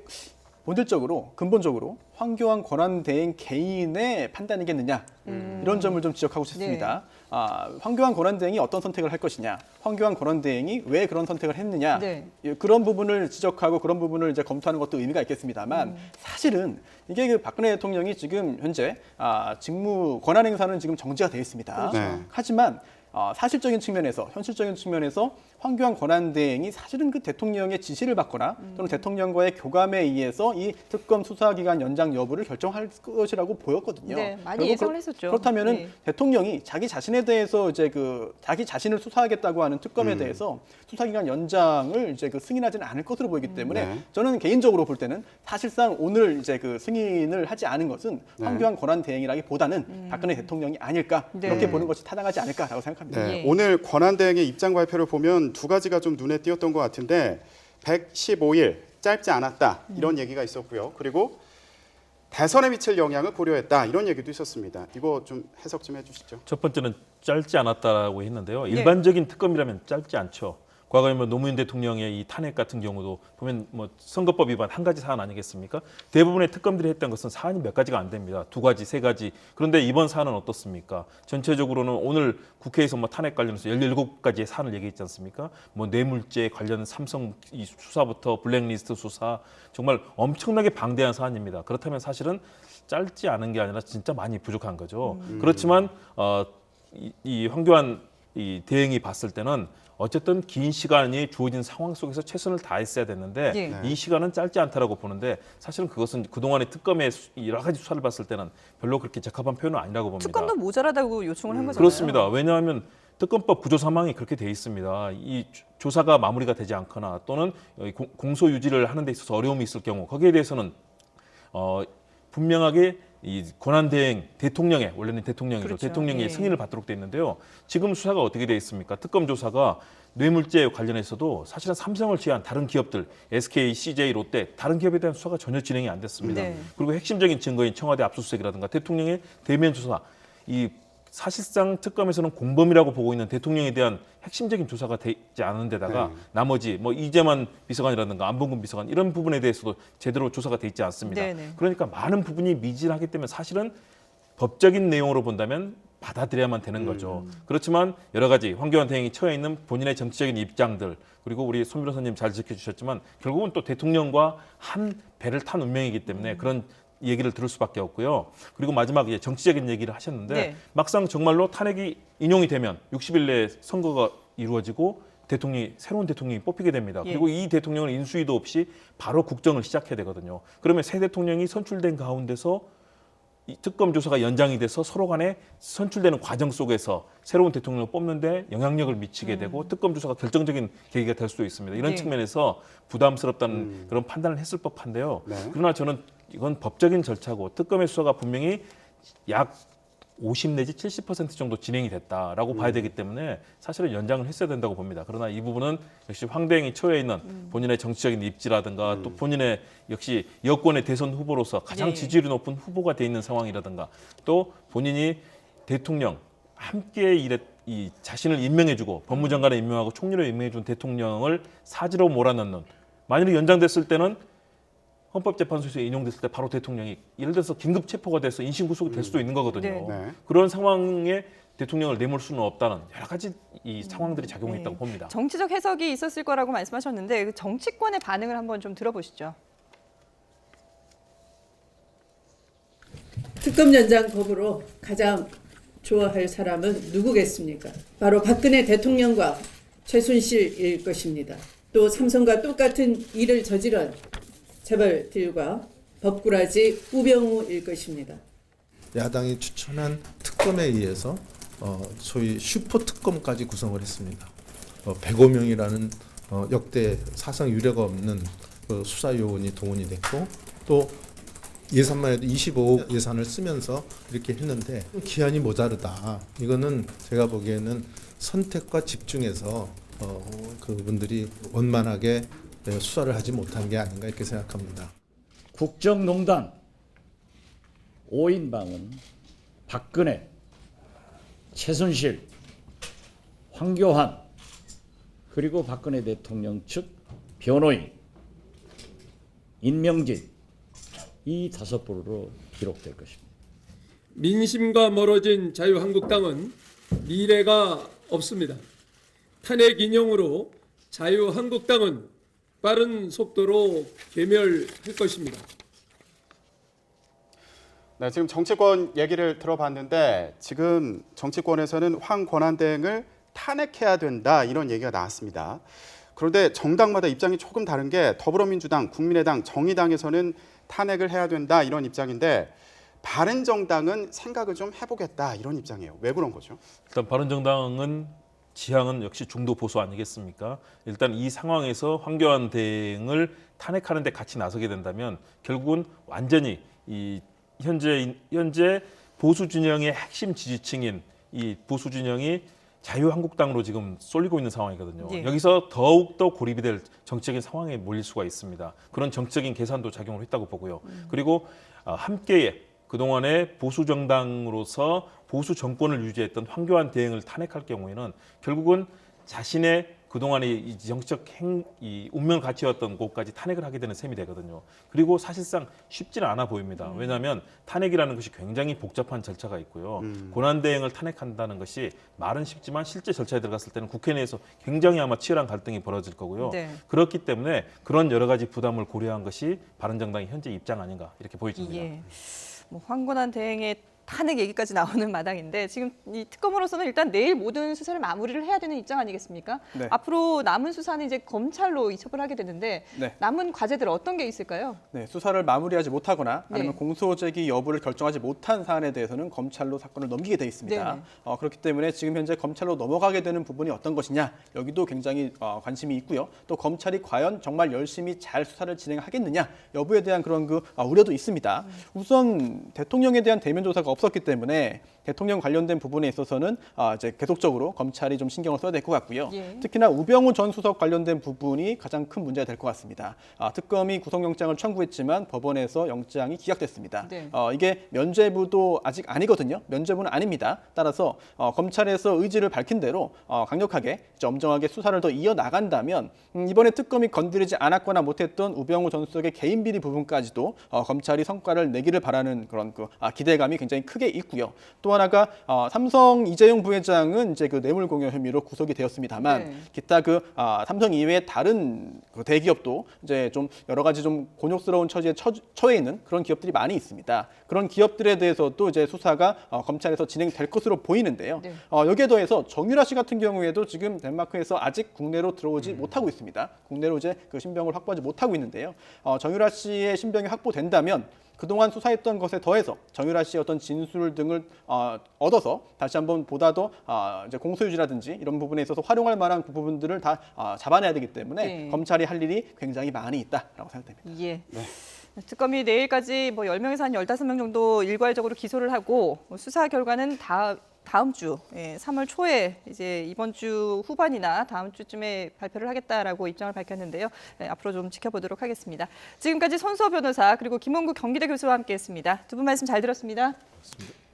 본질적으로 근본적으로 황교안 권한대행 개인의 판단이겠느냐 이런 점을 좀 지적하고 싶습니다. 황교안 권한대행이 어떤 선택을 할 것이냐, 황교안 권한대행이 왜 그런 선택을 했느냐 네. 그런 부분을 지적하고 그런 부분을 이제 검토하는 것도 의미가 있겠습니다만 사실은 이게 그 박근혜 대통령이 지금 현재 직무 권한 행사는 지금 정지가 되어 있습니다. 네. 하지만 사실적인 측면에서 현실적인 측면에서 황교안 권한대행이 사실은 그 대통령의 지시를 받거나 또는 대통령과의 교감에 의해서 이 특검 수사기간 연장 여부를 결정할 것이라고 보였거든요. 네, 많이 결국 예상을 했었죠. 그렇다면은 네. 대통령이 자기 자신에 대해서 이제 그 자기 자신을 수사하겠다고 하는 특검에 대해서 수사기간 연장을 이제 그 승인하지는 않을 것으로 보이기 때문에 네. 저는 개인적으로 볼 때는 사실상 오늘 이제 그 승인을 하지 않은 것은 황교안 권한대행이라기보다는 박근혜 대통령이 아닐까 네. 그렇게 보는 것이 타당하지 않을까라고 생각합니다. 네. 예. 오늘 권한대행의 입장 발표를 보면 두 가지가 좀 눈에 띄었던 것 같은데 115일 짧지 않았다 이런 얘기가 있었고요. 그리고 대선에 미칠 영향을 고려했다 이런 얘기도 있었습니다. 이거 좀 해석 좀 해주시죠. 첫 번째는 짧지 않았다라고 했는데요. 일반적인 특검이라면 짧지 않죠. 과거에 뭐 노무현 대통령의 이 탄핵 같은 경우도 보면 뭐 선거법 위반 한 가지 사안 아니겠습니까? 대부분의 특검들이 했던 것은 사안이 몇 가지가 안 됩니다. 2가지, 3가지. 그런데 이번 사안은 어떻습니까? 전체적으로는 오늘 국회에서 뭐 탄핵 관련해서 17가지의 사안을 얘기했지 않습니까? 뭐 뇌물죄 관련 삼성 이 수사부터 블랙리스트 수사 정말 엄청나게 방대한 사안입니다. 그렇다면 사실은 짧지 않은 게 아니라 진짜 많이 부족한 거죠. 그렇지만 이 황교안 이 대행이 봤을 때는 어쨌든 긴 시간이 주어진 상황 속에서 최선을 다했어야 됐는데 예. 이 시간은 짧지 않다라고 보는데 사실은 그것은 그동안의 특검의 여러 가지 수사를 봤을 때는 별로 그렇게 적합한 표현은 아니라고 봅니다. 특검도 모자라다고 요청을 한 거잖아요. 그렇습니다. 왜냐하면 특검법 구조 사망이 그렇게 돼 있습니다. 이 조사가 마무리가 되지 않거나 또는 공소 유지를 하는 데 있어서 어려움이 있을 경우 거기에 대해서는 분명하게 이 권한대행 대통령의 원래는 대통령이죠. 그렇죠. 대통령의 예. 승인을 받도록 돼 있는데요. 지금 수사가 어떻게 돼 있습니까? 특검 조사가 뇌물죄 관련해서도 사실은 삼성을 제외한 다른 기업들, SK, CJ, 롯데 다른 기업에 대한 수사가 전혀 진행이 안 됐습니다. 네. 그리고 핵심적인 증거인 청와대 압수수색이라든가 대통령의 대면 조사, 이 사실상 특검에서는 공범이라고 보고 있는 대통령에 대한 핵심적인 조사가 되지 않은 데다가 나머지 뭐 이재만 비서관이라든가 안봉근 비서관 이런 부분에 대해서도 제대로 조사가 돼 있지 않습니다. 네네. 그러니까 많은 부분이 미진하기 때문에 사실은 법적인 내용으로 본다면 받아들여야만 되는 거죠. 그렇지만 여러 가지 황교안 대행이 처해 있는 본인의 정치적인 입장들 그리고 우리 손 변호사님 잘 지켜주셨지만 결국은 또 대통령과 한 배를 탄 운명이기 때문에 그런 얘기를 들을 수밖에 없고요. 그리고 마지막에 정치적인 얘기를 하셨는데 네. 막상 정말로 탄핵이 인용이 되면 60일 내에 선거가 이루어지고 새로운 대통령이 뽑히게 됩니다. 예. 그리고 이 대통령은 인수위도 없이 바로 국정을 시작해야 되거든요. 그러면 새 대통령이 선출된 가운데서 이 특검 조사가 연장이 돼서 서로 간에 선출되는 과정 속에서 새로운 대통령을 뽑는데 영향력을 미치게 되고 특검 조사가 결정적인 계기가 될 수도 있습니다. 이런 네. 측면에서 부담스럽다는 그런 판단을 했을 법한데요. 네. 그러나 저는 이건 법적인 절차고 특검의 수사가 분명히 약 50 내지 70% 정도 진행이 됐다라고 봐야 되기 때문에 사실은 연장을 했어야 된다고 봅니다. 그러나 이 부분은 역시 황대행이 처해 있는 본인의 정치적인 입지라든가 또 본인의 역시 여권의 대선 후보로서 가장 네. 지지율이 높은 후보가 돼 있는 상황이라든가 또 본인이 대통령 함께 이 자신을 임명해주고 법무장관에 임명하고 총리로 임명해준 대통령을 사지로 몰아넣는 만일에 연장됐을 때는 헌법재판소에서 인용됐을 때 바로 대통령이 예를 들어서 긴급 체포가 돼서 인신구속이 될 수도 있는 거거든요. 네. 네. 그런 상황에 대통령을 내몰 수는 없다는 여러 가지 이 상황들이 작용했다고 네. 봅니다. 정치적 해석이 있었을 거라고 말씀하셨는데 그 정치권의 반응을 한번 좀 들어보시죠. 특검 연장 법으로 가장 좋아할 사람은 누구겠습니까? 바로 박근혜 대통령과 최순실일 것입니다. 또 삼성과 똑같은 일을 저지른 재벌들과 법꾸라지 우병우일 것입니다. 야당이 추천한 특검에 의해서 소위 슈퍼 특검까지 구성을 했습니다. 105명이라는 역대 사상 유례가 없는 그 수사 요원이 동원이 됐고 또 예산만 해도 25억 예산을 쓰면서 이렇게 했는데 기한이 모자르다. 이거는 제가 보기에는 선택과 집중해서 그분들이 원만하게 수사를 하지 못한 게 아닌가 이렇게 생각합니다. 국정농단 5인방은 박근혜, 최순실, 황교안 그리고 박근혜 대통령 측 변호인, 임명진 이 5부로 기록될 것입니다. 민심과 멀어진 자유한국당은 미래가 없습니다. 탄핵 인용으로 자유한국당은 빠른 속도로 괴멸할 것입니다. 네, 지금 정치권 얘기를 들어봤는데 지금 정치권에서는 황 권한대행을 탄핵해야 된다 이런 얘기가 나왔습니다. 그런데 정당마다 입장이 조금 다른 게 더불어민주당, 국민의당, 정의당에서는 탄핵을 해야 된다 이런 입장인데 바른정당은 생각을 좀 해보겠다 이런 입장이에요. 왜 그런 거죠? 일단 바른정당은 지향은 역시 중도 보수 아니겠습니까? 일단 이 상황에서 황교안 대행을 탄핵하는 데 같이 나서게 된다면 결국은 완전히 이 현재 보수 진영의 핵심 지지층인 이 보수 진영이 자유한국당으로 지금 쏠리고 있는 상황이거든요. 예. 여기서 더욱더 고립이 될 정치적인 상황에 몰릴 수가 있습니다. 그런 정치적인 계산도 작용을 했다고 보고요. 그리고 함께 그동안의 보수 정당으로서 보수 정권을 유지했던 황교안 대행을 탄핵할 경우에는 결국은 자신의 그동안의 이 정치적 이 운명을 갖춰왔던 곳까지 탄핵을 하게 되는 셈이 되거든요. 그리고 사실상 쉽지는 않아 보입니다. 왜냐하면 탄핵이라는 것이 굉장히 복잡한 절차가 있고요. 권한대행을 탄핵한다는 것이 말은 쉽지만 실제 절차에 들어갔을 때는 국회 내에서 굉장히 아마 치열한 갈등이 벌어질 거고요. 네. 그렇기 때문에 그런 여러 가지 부담을 고려한 것이 바른정당의 현재 입장 아닌가 이렇게 보여집니다. 예. 뭐 황권한 대행의 탄핵 얘기까지 나오는 마당인데 지금 이 특검으로서는 일단 내일 모든 수사를 마무리를 해야 되는 입장 아니겠습니까? 네. 앞으로 남은 수사는 이제 검찰로 이첩을 하게 되는데 네. 남은 과제들 어떤 게 있을까요? 네, 수사를 마무리하지 못하거나 아니면 네. 공소 제기 여부를 결정하지 못한 사안에 대해서는 검찰로 사건을 넘기게 돼 있습니다. 네네. 그렇기 때문에 지금 현재 검찰로 넘어가게 되는 부분이 어떤 것이냐 여기도 굉장히 관심이 있고요. 또 검찰이 과연 정말 열심히 잘 수사를 진행하겠느냐 여부에 대한 그런 우려도 있습니다. 우선 대통령에 대한 대면 조사가 없었기 때문에 대통령 관련된 부분에 있어서는 이제 계속적으로 검찰이 좀 신경을 써야 될 것 같고요. 예. 특히나 우병우 전 수석 관련된 부분이 가장 큰 문제가 될 것 같습니다. 특검이 구속영장을 청구했지만 법원에서 영장이 기각됐습니다. 네. 이게 면죄부도 아직 아니거든요. 면죄부는 아닙니다. 따라서 검찰에서 의지를 밝힌 대로 강력하게 엄정하게 수사를 더 이어나간다면 이번에 특검이 건드리지 않았거나 못했던 우병우 전 수석의 개인 비리 부분까지도 검찰이 성과를 내기를 바라는 그런 기대감이 굉장히 크게 있고요. 또 하나가 삼성 이재용 부회장은 이제 뇌물 공여 혐의로 구속이 되었습니다만 네. 기타 삼성 이외의 다른 대기업도 이제 좀 여러 가지 좀 곤욕스러운 처지에 처해 있는 그런 기업들이 많이 있습니다. 그런 기업들에 대해서도 이제 수사가 검찰에서 진행될 것으로 보이는데요. 네. 여기에 더해서 정유라 씨 같은 경우에도 지금 덴마크에서 아직 국내로 들어오지 못하고 있습니다. 국내로 이제 신병을 확보하지 못하고 있는데요. 정유라 씨의 신병이 확보된다면 그동안 수사했던 것에 더해서 정유라 씨의 어떤 진술 등을 얻어서 다시 한번 보다 더 이제 공소유지라든지 이런 부분에 있어서 활용할 만한 그 부분들을 다 잡아내야 되기 때문에 네. 검찰이 할 일이 굉장히 많이 있다라고 생각됩니다. 예. 네. 특검이 내일까지 뭐 10명에서 한 15명 정도 일괄적으로 기소를 하고 수사 결과는 다음 주 3월 초에 이제 이번 주 후반이나 다음 주쯤에 발표를 하겠다라고 입장을 밝혔는데요. 앞으로 좀 지켜보도록 하겠습니다. 지금까지 손수호 변호사 그리고 김원국 경기대 교수와 함께했습니다. 두 분 말씀 잘 들었습니다. 맞습니다.